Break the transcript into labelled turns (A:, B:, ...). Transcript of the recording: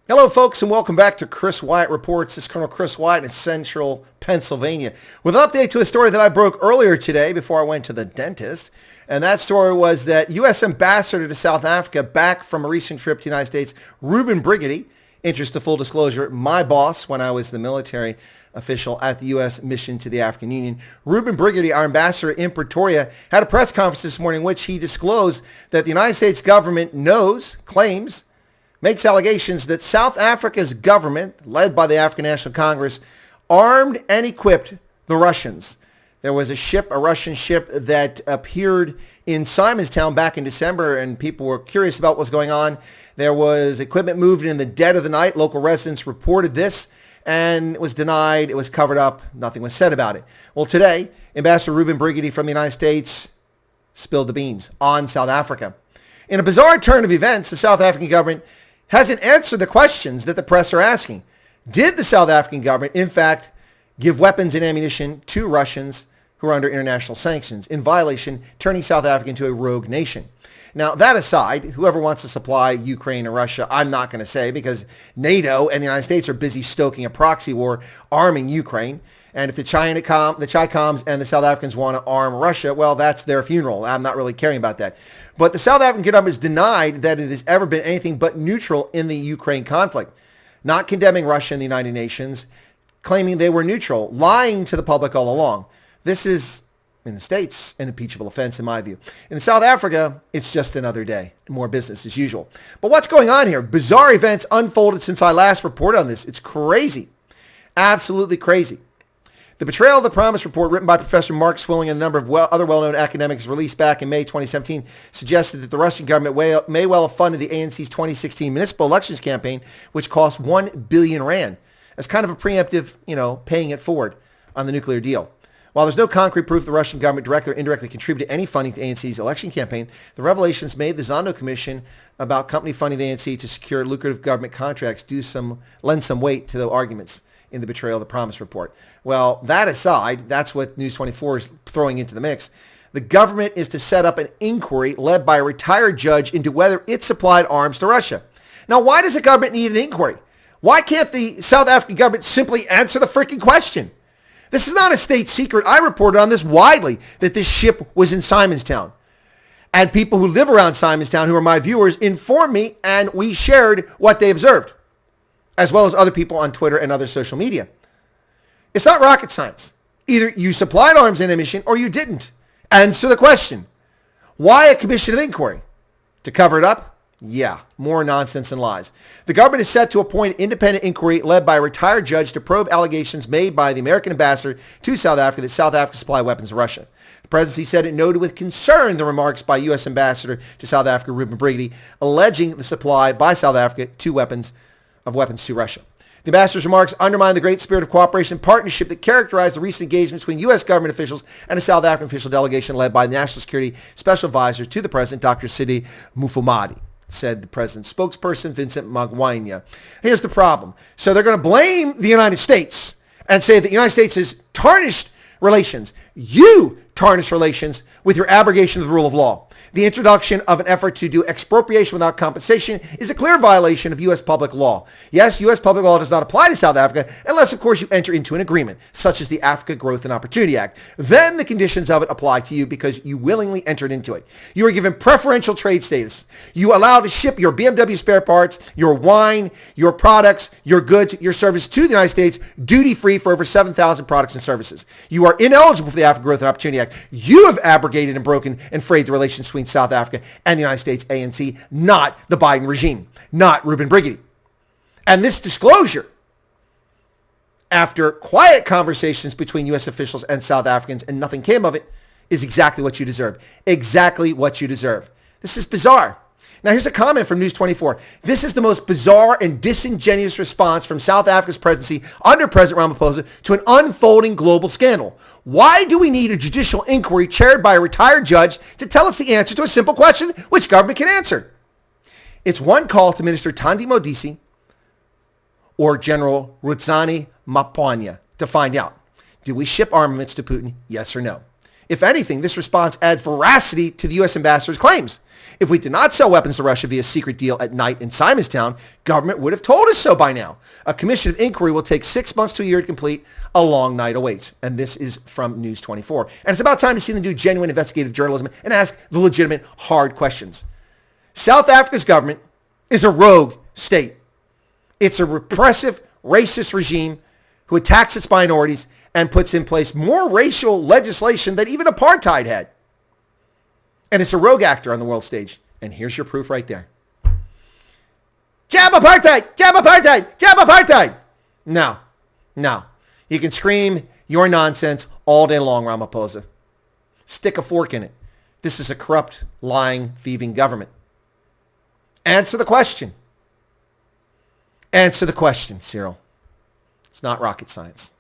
A: Hello, folks, and welcome back to Chris Wyatt Reports. This is Colonel Chris Wyatt in Central Pennsylvania with an update to a story that I broke earlier today before I went to the dentist. And that story was that U.S. Ambassador to South Africa, back from a recent trip to the United States, Ruben Briggity, interest to full disclosure, my boss when I was the military official at the U.S. mission to the African Union. Ruben Briggity, our ambassador in Pretoria, had a press conference this morning in which he disclosed that the United States government makes allegations that South Africa's government, led by the African National Congress, armed and equipped the Russians. There was a Russian ship that appeared in Simonstown back in December, and people were curious about what was going on. There was equipment moved in the dead of the night. Local residents reported this, and it was denied. It was covered up. Nothing was said about it. Well, today, Ambassador Ruben Briggity from the United States spilled the beans on South Africa. In a bizarre turn of events, the South African government hasn't answered the questions that the press are asking. Did the South African government, in fact, give weapons and ammunition to Russians who are under international sanctions, in violation, turning South Africa into a rogue nation? Now, that aside, whoever wants to supply Ukraine or Russia, I'm not going to say, because NATO and the United States are busy stoking a proxy war, arming Ukraine. And if the Chi-Coms and the South Africans want to arm Russia, well, that's their funeral. I'm not really caring about that. But the South African government has denied that it has ever been anything but neutral in the Ukraine conflict, not condemning Russia in the United Nations, claiming they were neutral, lying to the public all along. This is, in the States, an impeachable offense in my view. In South Africa, it's just another day. More business as usual. But what's going on here? Bizarre events unfolded since I last reported on this. It's crazy. Absolutely crazy. The Betrayal of the Promise report, written by Professor Mark Swilling and a number of other well-known academics, released back in May 2017, suggested that the Russian government may well have funded the ANC's 2016 municipal elections campaign, which cost 1 billion rand, as kind of a preemptive, paying it forward on the nuclear deal. While there's no concrete proof the Russian government directly or indirectly contributed any funding to the ANC's election campaign, the revelations made the Zondo Commission about company funding the ANC to secure lucrative government contracts lend some weight to the arguments in the Betrayal of the Promise report. Well, that aside, that's what News 24 is throwing into the mix. The government is to set up an inquiry led by a retired judge into whether it supplied arms to Russia. Now, why does the government need an inquiry? Why can't the South African government simply answer the freaking question? This is not a state secret. I reported on this widely, that this ship was in Simonstown. And people who live around Simonstown, who are my viewers, informed me, and we shared what they observed, as well as other people on Twitter and other social media. It's not rocket science. Either you supplied arms and ammunition or you didn't. Answer the question. Why a commission of inquiry? To cover it up? Yeah, more nonsense and lies. The government is set to appoint an independent inquiry led by a retired judge to probe allegations made by the American ambassador to South Africa that South Africa supplied weapons to Russia. The presidency said it noted with concern the remarks by U.S. Ambassador to South Africa, Ruben Briggity, alleging the supply by South Africa of weapons to Russia. The ambassador's remarks undermine the great spirit of cooperation and partnership that characterized the recent engagement between U.S. government officials and a South African official delegation led by the National Security Special Advisor to the President, Dr. Sidi Mufamadi, said the president's spokesperson, Vincent Magwanya. Here's the problem. So they're going to blame the United States and say that the United States has tarnished relations. You tarnish relations with your abrogation of the rule of law. The introduction of an effort to do expropriation without compensation is a clear violation of U.S. public law. Yes, U.S. public law does not apply to South Africa unless, of course, you enter into an agreement, such as the Africa Growth and Opportunity Act. Then the conditions of it apply to you because you willingly entered into it. You are given preferential trade status. You are allowed to ship your BMW spare parts, your wine, your products, your goods, your services to the United States duty-free for over 7,000 products and services. You are ineligible for the Africa Growth and Opportunity Act. You have abrogated and broken and frayed the relations between South Africa and the United States ANC, not the Biden regime, not Ruben Briggity. And this disclosure, after quiet conversations between U.S. officials and South Africans and nothing came of it, is exactly what you deserve. Exactly what you deserve. This is bizarre. Now, here's a comment from News 24. This is the most bizarre and disingenuous response from South Africa's presidency under President Ramaphosa to an unfolding global scandal. Why do we need a judicial inquiry chaired by a retired judge to tell us the answer to a simple question which government can answer? It's one call to Minister Thandi Modise or General Rudzani Mapwanya to find out. Do we ship armaments to Putin? Yes or no? If anything, this response adds veracity to the U.S. ambassador's claims. If we did not sell weapons to Russia via secret deal at night in Simonstown, government would have told us so by now. A commission of inquiry will take 6 months to a year to complete. A long night awaits. And this is from News 24. And it's about time to see them do genuine investigative journalism and ask the legitimate, hard questions. South Africa's government is a rogue state. It's a repressive, racist regime who attacks its minorities and puts in place more racial legislation than even apartheid had. And it's a rogue actor on the world stage. And here's your proof right there. Jab apartheid! Jab apartheid! Jab apartheid! No. You can scream your nonsense all day long, Ramaphosa. Stick a fork in it. This is a corrupt, lying, thieving government. Answer the question. Answer the question, Cyril. It's not rocket science.